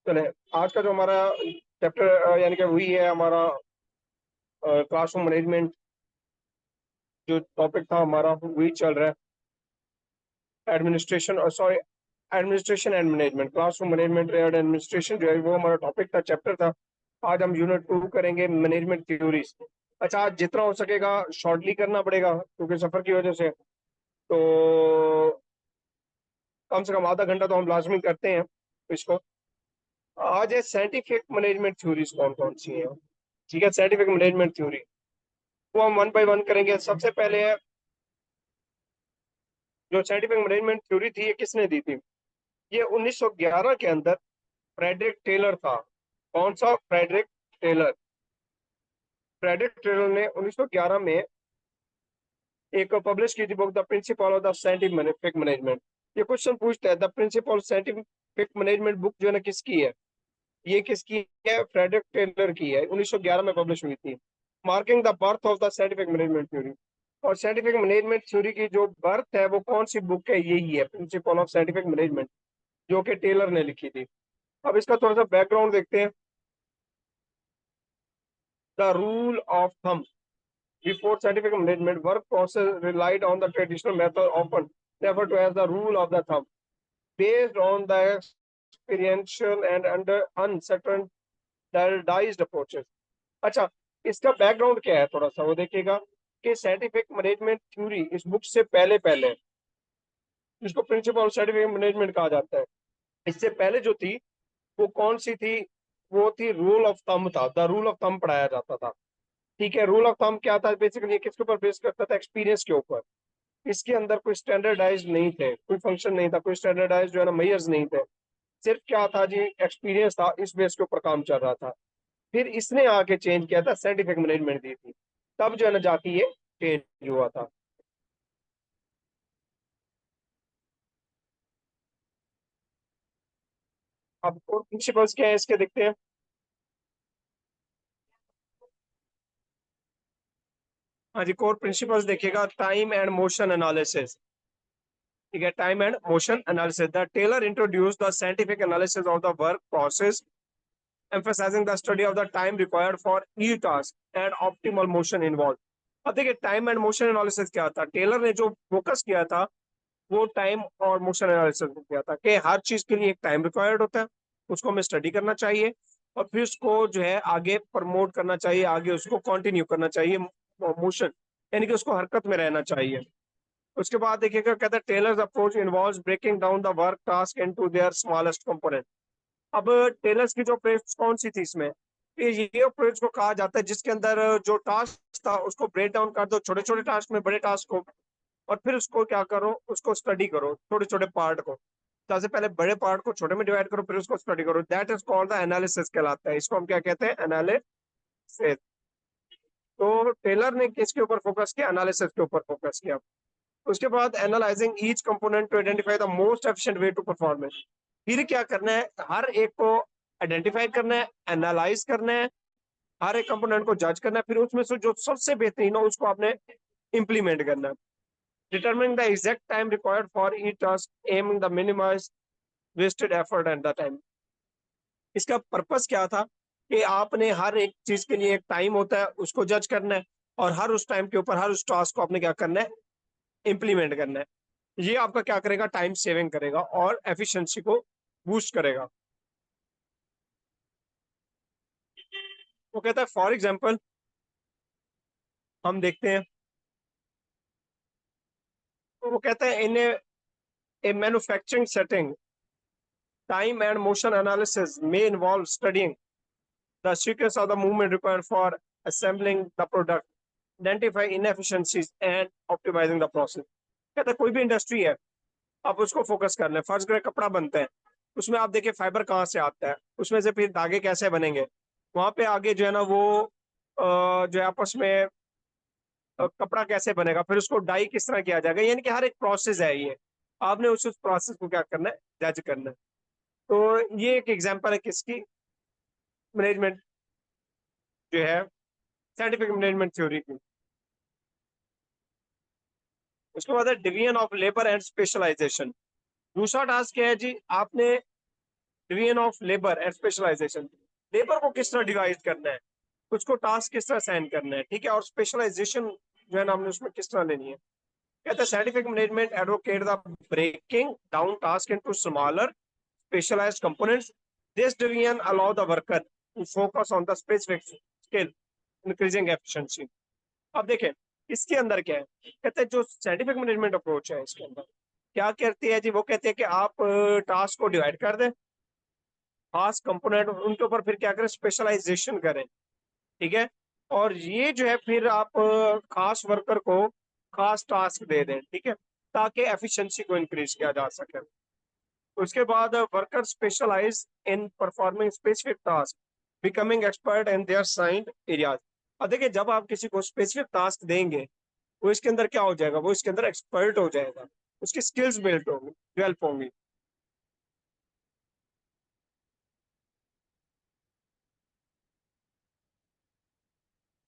चले, आज का जो हमारा चैप्टर यानी कि वही है हमारा क्लासरूम मैनेजमेंट। जो टॉपिक था हमारा वही चल रहा है, एडमिनिस्ट्रेशन और sorry administration and management, classroom management and administration जो है वो हमारा टॉपिक था, चैप्टर था। आज हम यूनिट 2 करेंगे, मैनेजमेंट थ्योरीज। अच्छा, आज जितना हो सकेगा शॉर्टली करना पड़ेगा क्योंकि सफर की वजह से। तो कम से कम आधा घंटा तो हम लाजमी करते हैं इसको। आज है साइंटिफिक मैनेजमेंट थ्योरीज कौन कौन सी है। ठीक है, साइंटिफिक मैनेजमेंट थ्योरी वो हम वन बाय वन करेंगे। सबसे पहले है जो साइंटिफिक मैनेजमेंट थ्योरी थी, ये किसने दी थी? ये 1911 के अंदर फ्रेडरिक टेलर था। कौन सा? Frederick Taylor. फ्रेडरिक टेलर ने 1911 में एक पब्लिश की थी book, the principal of the scientific management. ये क्वेश्चन पूछता है the principle of scientific management book जो है ना किसकी है? ये किसकी है? फ्रेडरिक टेलर की है, 1911 में पब्लिश हुई थी। Marking the birth of the scientific management theory. और साइंटिफिक मैनेजमेंट थ्योरी की जो बर्थ है वो कौन सी बुक है? यही है, प्रिंसिपल ऑफ साइंटिफिक मैनेजमेंट, जो कि टेलर ने लिखी थी। अब इसका थोड़ा सा बैकग्राउंड देखते हैं। The rule of thumb before scientific management work process relied on the traditional method often referred to as the rule of the thumb based on the experiential and under uncertain standardized approaches। अच्छा, इसका background क्या है थोड़ा सा वो देखिएगा कि scientific management theory इस बुक से पहले पहले, जिसको प्रिंसिपल ऑफ साइंटिफिक मैनेजमेंट कहा जाता है, इससे पहले जो थी वो कौन सी थी? वो थी रूल ऑफ थंब था, द रूल ऑफ थंब पढ़ाया जाता था। ठीक है, रूल ऑफ थंब क्या था? बेसिकली किसके ऊपर बेस करता था? एक्सपीरियंस के ऊपर। इसके अंदर कोई स्टैंडर्डाइज नहीं थे, कोई फंक्शन नहीं था, कोई स्टैंडर्डाइज जो है ना मेयर्स नहीं थे। सिर्फ क्या था जी, एक्सपीरियंस था, इस बेस के ऊपर काम चल रहा था। फिर इसने आके चेंज किया था, साइंटिफिक मैनेजमेंट दी थी, तब जो है ना जाके ये चेंज हुआ था। अब कोर प्रिंसिपल्स क्या है इसके देखते हैं। हाँ जी, कोर प्रिंसिपल्स देखिएगा, टाइम एंड मोशन एनालिसिस। ठीक है, time and motion analysis, the Taylor introduce the scientific analysis of the work process emphasizing the study of the time required for each task and optimal motion involved। अब देखिए, time and motion analysis क्या था? Taylor ने जो focus किया था वो time और मोशन एनालिसिस में किया था कि हर चीज के लिए एक टाइम रिक्वायर्ड होता है, उसको हमें स्टडी करना चाहिए और फिर उसको जो है आगे प्रमोट करना चाहिए, आगे उसको कंटिन्यू करना चाहिए, मोशन यानी कि उसको हरकत में रहना चाहिए। उसके बाद देखिएगा, कहता है Taylor's approach involves breaking down the work task into their smallest component. अब टेलर्स की जो अप्रोच कौन सी थी इसमें? ये अप्रोच को कहा जाता है जिसके अंदर जो टास्क था उसको ब्रेक डाउन कर दो छोटे छोटे टास्क में, बड़े टास्क को, और फिर उसको क्या करो, उसको स्टडी करो छोटे छोटे पार्ट को। सबसे पहले बड़े पार्ट को छोटे में डिवाइड करो, फिर उसको स्टडी करो, that is called the analysis कहलाता है। इसको हम क्या कहते हैं? एनालिसिस। तो टेलर ने किसके ऊपर फोकस किया? एनालिसिस के ऊपर फोकस किया। उसके बाद analysing each component to identify the most efficient way to perform it. फिर क्या करना है? हर एक को आइडेंटिफाई करना है, एनालाइज करना है, हर एक कंपोनेंट को जज करना है, फिर उसमें से जो सबसे बेहतरीन हो उसको आपने इंप्लीमेंट करना है। Determining the exact time required for each task aiming the minimise wasted effort at the time. इसका पर्पस क्या था कि आपने हर एक चीज के लिए एक टाइम होता है, उसको जज करना है और हर उस टाइम के ऊपर हर उस टास्क को आपने क्या करना है? इंप्लीमेंट करना है। ये आपका क्या करेगा? टाइम सेविंग करेगा और एफिशिएंसी को बूस्ट करेगा। वो कहता है फॉर एग्जांपल हम देखते हैं, तो वो कहता है in a manufacturing setting time and motion analysis में involve studying the sequence of the movement required for assembling the product, identify inefficiencies and optimising the process. कहता है कोई भी इंडस्ट्री है, आप उसको फोकस कर लें। फर्स्ट ग्रेड कपड़ा बनते हैं, उसमें आप देखिए फाइबर कहाँ से आता है, उसमें से फिर धागे कैसे बनेंगे, वहां पे आगे जो है ना वो जो है आपस में कपड़ा कैसे बनेगा, फिर उसको डाई किस तरह किया जाएगा, यानी कि हर एक प्रोसेस है ये। आपने उस प्रोसेस को क्या करना है? जज करना है। तो ये एक एग्जांपल है किसकी? मैनेजमेंट जो है, साइंटिफिक मैनेजमेंट थ्योरी की। उसके बाद है division of labour and specialisation. दूसरा टास्क क्या है जी? आपने division of labour and specialisation, labour को किस तरह डिवाइड करना है, उसको टास्क किस तरह असाइन करना है, ठीक है, और स्पेशलाइजेशन जो है ना हमने उसमें किस तरह लेनी है। कहते हैं scientific management advocate the breaking down task into smaller specialized components. This division allow the worker to focus on the specific skill, increasing efficiency. अब देखें इसके अंदर क्या है, कहते हैं जो साइंटिफिक मैनेजमेंट अप्रोच है इसके अंदर क्या करती है जी, वो कहते हैं कि आप टास्क को डिवाइड कर दें, खास कंपोनेंट उनके ऊपर फिर क्या करें, स्पेशलाइजेशन करें, ठीक है, और ये जो है फिर आप खास वर्कर को खास टास्क दे दें, ठीक है, ताकि एफिशिएंसी को इंक्रीज किया जा सके। उसके बाद worker specialise in performing specific task, becoming expert in their signed areas. अब देखिए जब आप किसी को स्पेसिफिक टास्क देंगे वो इसके अंदर क्या हो जाएगा, वो इसके अंदर एक्सपर्ट हो जाएगा, उसकी स्किल्स बिल्ड होंगी, डेवलप होंगी।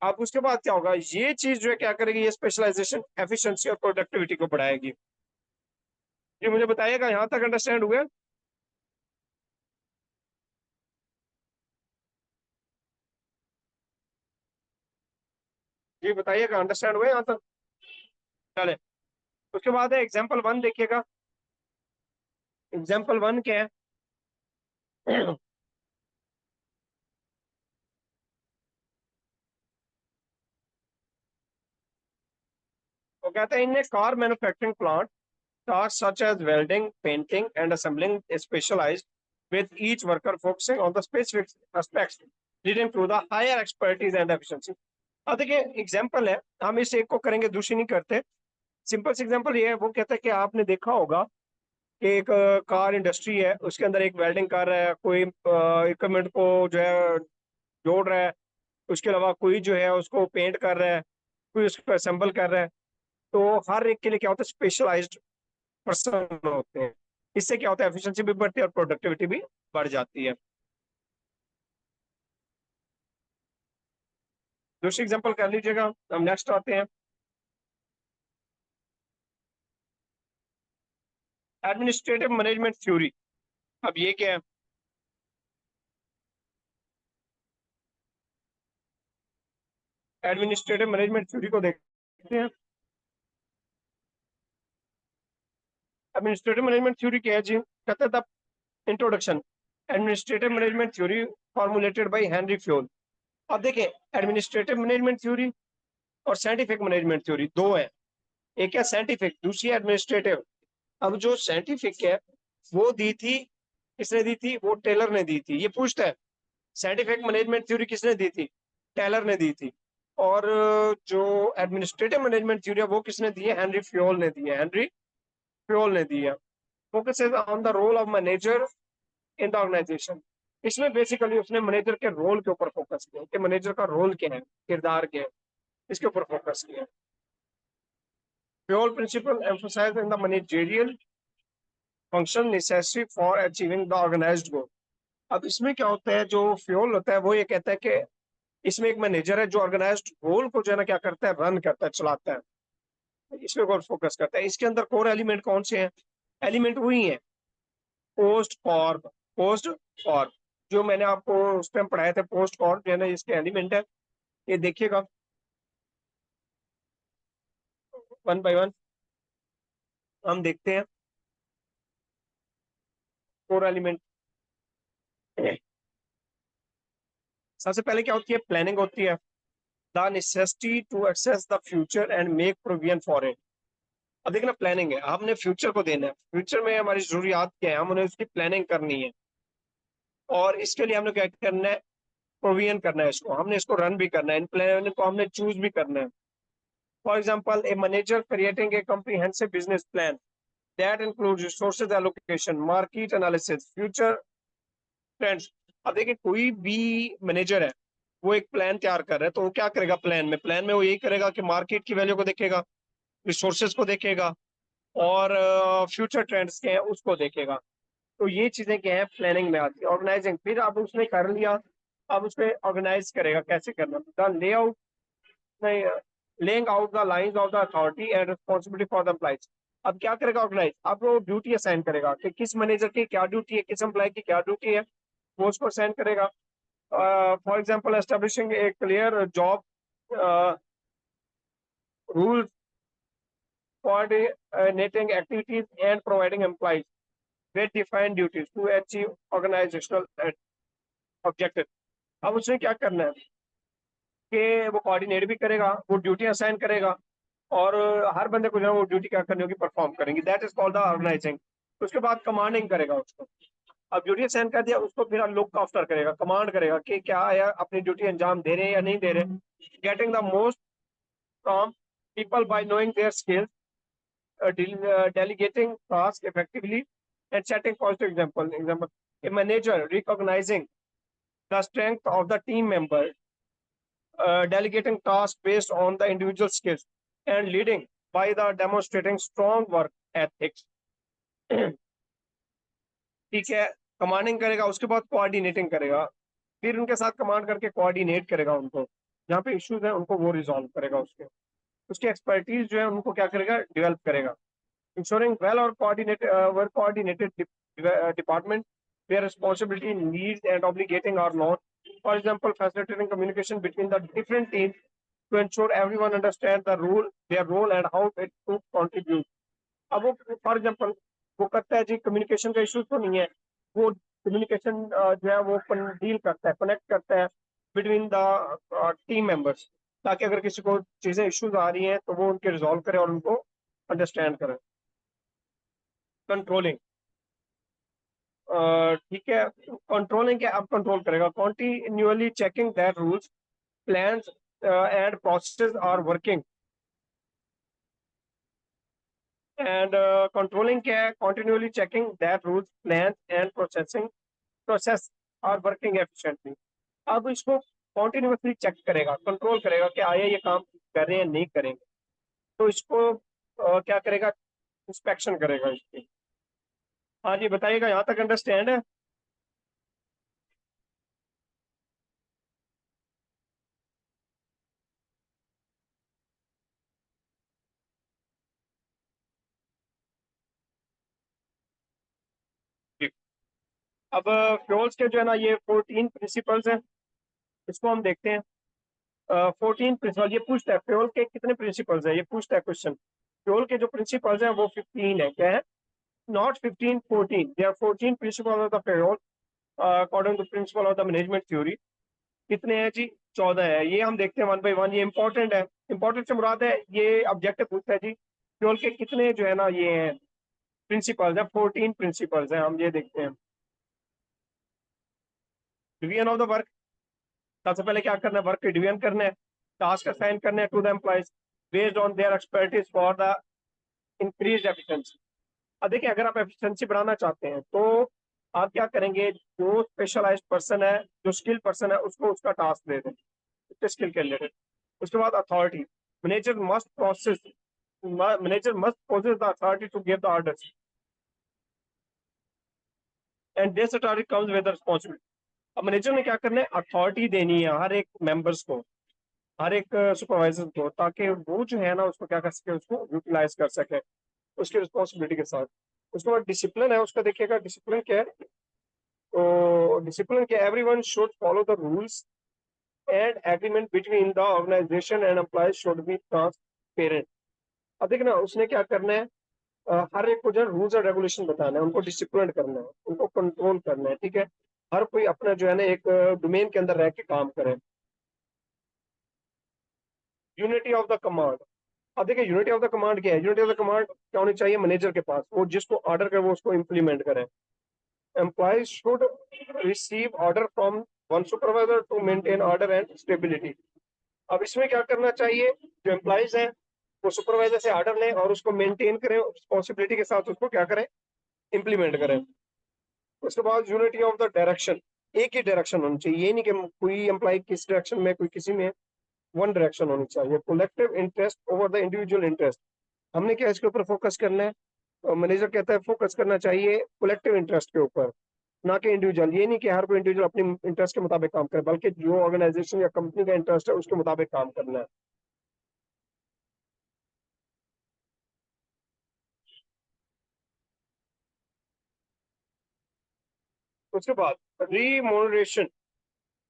अब उसके बाद क्या होगा, ये चीज जो है क्या करेगी, ये स्पेशलाइजेशन एफिशिएंसी और प्रोडक्टिविटी को बढ़ाएगी। ये मुझे बताइएगा यहाँ तक अंडरस्टैंड हुआ? ये बताइएगा अंडरस्टैंड हुआ यहाँ तक? चले उसके बाद है एग्जाम्पल वन देखिएगा। एग्जाम्पल वन क्या है? वो कहते हैं इन car manufacturing plant tasks such as welding, painting, and assembling is specialized, with each worker focusing on the specific aspects, leading to the higher expertise and efficiency. अब देखिए example है, हम इस एक को करेंगे दूसरी नहीं करते। सिंपल सा एग्जाम्पल ये है, वो कहता है कि आपने देखा होगा कि एक कार इंडस्ट्री है, उसके अंदर एक वेल्डिंग कर रहा है, कोई इक्विपमेंट को जो है जोड़ रहा है, उसके अलावा कोई जो है उसको पेंट कर रहा है, कोई उसको असेंबल कर रहा है। तो हर एक के लिए क्या होता है, स्पेशलाइज्ड पर्सन होते हैं। इससे क्या होता है, एफिशिएंसी भी बढ़ती है और प्रोडक्टिविटी भी बढ़ जाती है। दूसरी एग्जांपल कर लीजिएगा, हम नेक्स्ट आते हैं। Administrative management theory. अब ये क्या है, एडमिनिस्ट्रेटिव मैनेजमेंट थ्योरी को देखते हैं। एडमिनिस्ट्रेटिव मैनेजमेंट थ्योरी क्या है जी, कहते हैं introduction, administrative management theory formulated by Henry Fayol. अब देखें एडमिनिस्ट्रेटिव मैनेजमेंट थ्योरी और साइंटिफिक मैनेजमेंट थ्योरी दो है, एक है साइंटिफिक, दूसरी एडमिनिस्ट्रेटिव। अब जो साइंटिफिक है वो दी थी, किसने दी थी, वो टेलर ने दी थी। ये पूछता है साइंटिफिक मैनेजमेंट थ्योरी किसने दी थी, टेलर ने दी थी। और जो एडमिनिस्ट्रेटिव मैनेजमेंट थ्योरी है वो किसने दी है, हेनरी फ्योल ने दी है, हेनरी फ्योल ने दी है। Focus on the role of manager in the organisation. इसमें बेसिकली उसने मैनेजर के रोल के ऊपर फोकस किया कि मैनेजर का रोल क्या है, किरदार क्या है, इसके ऊपर फोकस किया। Fayol principle emphasise in the managerial function necessary for achieving the organised goal. अब इसमें क्या होता है, जो फ्योल होता है वो ये कहता है कि इसमें एक मैनेजर है जो ऑर्गेनाइज्ड गोल को जो है ना क्या करता है, रन करता है, चलाता है, इसमें और फोकस करता है। इसके अंदर कोर एलिमेंट कौन से हैं, एलिमेंट वही है, पोस्ट कॉर्प, पोस्ट कॉर्प जो मैंने आपको उस टाइम पढ़ाए थे, पोस्ट कॉर्प जो है ना इसके एलिमेंट है। ये देखिएगा वन बाय वन हम देखते हैं। कोर एलिमेंट सबसे पहले क्या होती है, प्लानिंग होती है, the necessity to assess the future and make provision for it. अब देखना प्लानिंग है, हमने फ्यूचर को देना है, फ्यूचर में हमारी जरूरियात क्या है, हम उन्हें उसकी प्लानिंग करनी है, और इसके लिए हमने क्या करना है, प्रोविजन करना है, इसको हमने इसको रन भी करना है, इन प्लान को हमने चूज भी करना है। For example a manager creating a comprehensive business plan that includes resources allocation, market analysis, future trends. अब देखिए कोई भी मैनेजर है वो एक प्लान तैयार कर रहा है, तो वो क्या करेगा, प्लान में वो यही करेगा कि मार्केट की वैल्यू को देखेगा, रिसोर्सेज को देखेगा, और फ्यूचर ट्रेंड्स के हैं उसको देखेगा। तो ये चीजें क्या है, प्लानिंग में आती है। ऑर्गेनाइजिंग, फिर अब उसने कर लिया, अब उसमें ऑर्गेनाइज करेगा, कैसे करना, द लेआउट नहीं, laying out the lines of the authority and responsibility for the employees. अब क्या करेगा ऑर्गेनाइज, अब वो ड्यूटी असाइन करेगा कि किस मैनेजर की क्या ड्यूटी है, किस एम्प्लॉय की क्या ड्यूटी है, वो उसको असाइन करेगा। For example establishing A clear job rule, coordinating activities and providing employees with defined duties to achieve organizational objectives। अब उसने क्या करना है कि वो कोऑर्डिनेट भी करेगा, वो ड्यूटी असाइन करेगा, और हर बंदे को जो है वो ड्यूटी क्या करनी होगी, परफॉर्म करेंगे। That is called the organising. उसके बाद कमांडिंग करेगा उसको। अब ड्यूटी असाइन कर दिया उसको, फिर लुक आफ्टर करेगा, कमांड करेगा कि क्या है अपनी ड्यूटी अंजाम दे रहे हैं या नहीं दे रहे। Getting the most from people bye knowing their skills, delegating tasks effectively and setting positive example. A manager recognizing the strength of the team member, delegating tasks based on the individual skills, and leading by the demonstrating strong work ethics। ठीक है, commanding करेगा, उसके बाद coordinating करेगा, फिर उनके साथ command करके कोऑर्डिनेट करेगा, उनको जहाँ पे इश्यूज है उनको वो रिजॉल्व करेगा, उसकी एक्सपर्टीज जो है उनको क्या करेगा, डेवलप करेगा। Ensuring well or coordinated department where responsibility, needs, and obligating are known. For example, facilitating communication between the different teams to ensure everyone understands their role, and how it to contribute। अब वो for example वो करता है जी, communication का issue तो नहीं है, वो कम्युनिकेशन जो है वो डील करता है, कनेक्ट करता है बिटवीन द टीम मेंबर्स, ताकि अगर किसी को चीजें इश्यूज आ रही हैं तो वो उनके रिजॉल्व करे और उनको अंडरस्टैंड करे। कंट्रोलिंग, ठीक है, कंट्रोलिंग क्या, अब कंट्रोल करेगा, continually checking that rules, plans and process are working. And controlling क्या है, continually checking that rules, plans and process are working efficiently. अब इसको कॉन्टिन्यूअसली चेक करेगा, कंट्रोल करेगा कि आया ये काम कर रहे हैं नहीं करेंगे, तो इसको क्या करेगा, इंस्पेक्शन करेगा इसकी। हाँ जी बताइएगा, यहाँ तक अंडरस्टैंड है? अब फ्यूल्स के जो है ना ये 14 प्रिंसिपल्स हैं, इसको हम देखते हैं। 14 प्रिंसिपल ये पूछता है फ्यूल के कितने प्रिंसिपल्स है, ये पूछता है क्वेश्चन। फ्यूल के जो प्रिंसिपल्स हैं वो 15 है, क्या है, not 15, 14। They are 14 principle of the Fayol according to principle of the management theory. कितने हैं जी, 14 है। ये हम देखते हैं वन बाई वन, ये इंपॉर्टेंट है। इंपॉर्टेंट से मुराद है ये ऑब्जेक्टिव पूछता है जी फ्यूल के कितने जो है ना ये हैं प्रिंसिपल्स है, 14 प्रिंसिपल्स हैं, हम ये देखते हैं। डिवीजन ऑफ द वर्क, सबसे पहले क्या करना है, वर्क की डिवीजन करना है, टास्क असाइन करने हैं to the employees based on their expertise for the increase efficiency. अब देखिए, अगर आप एफिशिएंसी बढ़ाना चाहते हैं तो आप क्या करेंगे, जो स्पेशलाइज्ड पर्सन है, जो स्किल पर्सन है, उसको उसका टास्क दे दें, उसके स्किल के रिलेटेड। उसके बाद authority, manager must process manager must possess the authority to give the orders, and this authority comes with the responsibility. अब मैनेजर ने क्या करना है, अथॉरिटी देनी है हर एक मेंबर्स को, हर एक सुपरवाइजर को, ताकि वो जो है ना उसको क्या कर सके, उसको यूटिलाइज कर सके उसकी रिस्पॉन्सिबिलिटी के साथ। उसके बाद डिसिप्लिन है, उसका देखिएगा डिसिप्लिन क्या है, तो डिसिप्लिन क्या, everyone should follow the rules and agreement between the organisation and employees should be transparent. अब देखना उसने क्या करना है, हर एक को जो रूल्स और रेगुलेशन बताना है, उनको डिसिप्लिन करना है, उनको कंट्रोल करना है, ठीक है, हर कोई अपना जो है ना एक डोमेन के अंदर रह के काम करे। यूनिटी ऑफ द कमांड, अब देखिए यूनिटी ऑफ द कमांड क्या है, यूनिटी ऑफ द कमांड क्या होनी चाहिए, मैनेजर के पास, वो जिसको ऑर्डर करे वो उसको इम्प्लीमेंट करे। Employees should receive order from one supervisor to maintain order and stability. अब इसमें क्या करना चाहिए, जो एम्प्लॉइज हैं वो सुपरवाइजर से ऑर्डर लें और उसको मेंटेन करें, रिस्पॉन्सिबिलिटी के साथ उसको क्या करें, इम्प्लीमेंट करें। उसके बाद यूनिटी ऑफ द डायरेक्शन, एक ही डायरेक्शन होनी चाहिए, ये नहीं कि कोई एम्प्लॉय किस डायरेक्शन में कोई किसी में, वन डायरेक्शन होनी चाहिए। Collective interest over the individual interest, हमने क्या इसके ऊपर फोकस करना है, मैनेजर कहता है फोकस करना चाहिए कलेक्टिव इंटरेस्ट के ऊपर, ना कि इंडिविजुअल। ये नहीं कि हर कोई इंडिविजुअल अपने इंटरेस्ट के मुताबिक काम करे, बल्कि जो ऑर्गेनाइजेशन या कंपनी का इंटरेस्ट है उसके मुताबिक काम करना है। उसके बाद रिमोनरेशन।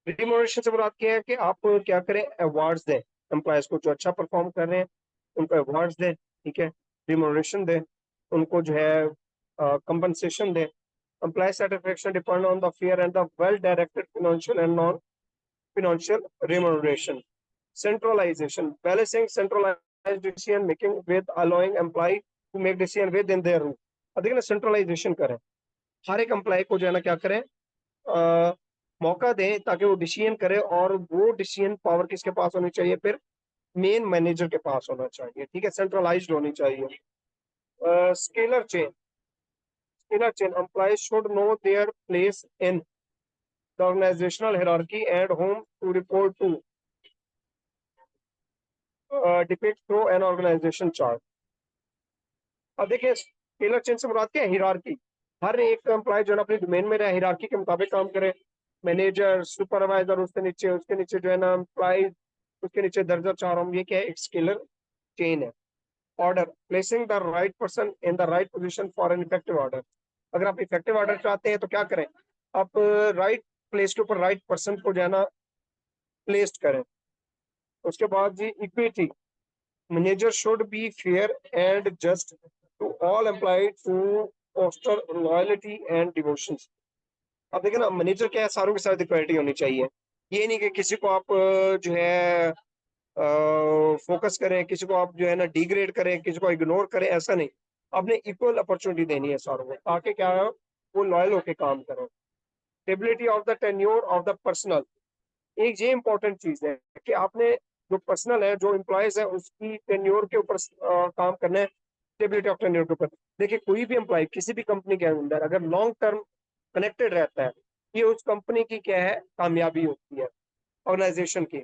रिमोनरेशन से मुराद क्या है कि आप क्या करें, अवार्ड्स दें एम्प्लॉयज को, जो अच्छा परफॉर्म कर रहे हैं उनको अवार्ड्स दें, ठीक है, रिमोनरेशन दें, उनको जो है कंपनसेशन दें। Employee satisfaction depend on the fair and the well directed financial and non financial remuneration. Centralization, balancing centralized decision making with allowing employee to make decision within their room. अब देखिए ना, centralisation करें, हर एक employ को जो है ना क्या करें, मौका दें ताकि वो डिसीजन करे, और वो डिसीजन पावर किसके पास होनी चाहिए, फिर मेन मैनेजर के पास होना चाहिए, ठीक है, सेंट्रलाइज्ड होनी चाहिए। Scalar chain, scalar chain, employees should know their place in the organizational hierarchy and whom to report to, depict through an organization chart. अब देखिए, स्केलर चेन से मुराद क्या है, हिरार्की। हर एक एम्प्लॉय जो है अपने डोमेन में रहे, हिरार्की के मुताबिक काम करे, मैनेजर, सुपरवाइजर, उसके नीचे जो है ना एम्प्लॉय, उसके नीचे दर्जा चार हम, ये क्या है, एक स्केलर चेन है। Order, placing the right person in the right position for an effective order. अगर आप इफेक्टिव ऑर्डर चाहते हैं तो क्या करें, आप राइट प्लेस के ऊपर राइट पर्सन को जो है ना प्लेस्ड करें। उसके बाद जी equity, manager should be fair and just to all employ to foster loyalty and devotion. अब देखिए ना, मैनेजर क्या है, सारों के साथ इक्वालिटी होनी चाहिए। ये नहीं कि किसी को आप जो है फोकस करें, किसी को आप जो है ना डिग्रेड करें, किसी को इग्नोर करें, ऐसा नहीं। आपने इक्वल अपॉर्चुनिटी देनी है सारों को, ताकि क्या है, वो लॉयल होकर काम करें। Stability of the tenure of the personal, एक ये इंपॉर्टेंट चीज है कि आपने जो पर्सनल है, जो एम्प्लॉयज है, उसकी टेन्योर के ऊपर काम करना है, स्टेबिलिटी ऑफ टेन्योर के ऊपर। देखिए, कोई भी एम्प्लॉय किसी भी कंपनी के अंदर अगर लॉन्ग टर्म कनेक्टेड रहता है, ये उस कंपनी की क्या है, कामयाबी होती है, ऑर्गेनाइजेशन की।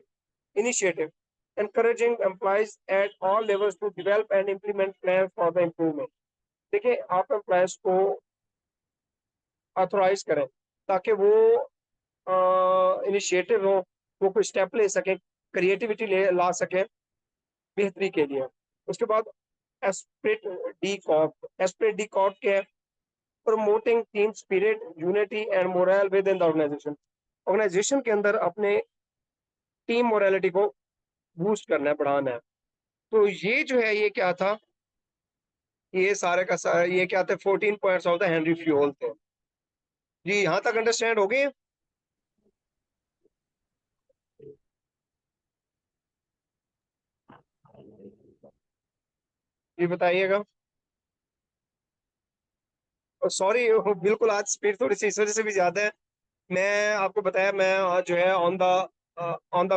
Initiative, encouraging employees at all levels to develop and implement plans for the improvement. देखिए, आप एम्प्लॉयज को ऑथोराइज करें ताकि वो इनिशिएटिव हो, वो कोई स्टेप ले सके, क्रिएटिविटी ले ला सके बेहतरी के लिए। उसके बाद esprit de corps, esprit de corps क्या है, promoting team spirit, unity and morale within the organisation. Organisation के अंदर अपने टीम मोरालिटी को बूस्ट करना है, बढ़ाना है। तो ये जो है, ये क्या था, ये सारे का सारा, ये क्या थे, 14 points of the Henry fuel थे जी। यहाँ तक अंडरस्टैंड हो गए? ये बताइएगा। सॉरी, बिल्कुल आज स्पीड थोड़ी सी इस वजह से भी ज्यादा है। मैं आपको बताया, मैं आज जो है ऑन द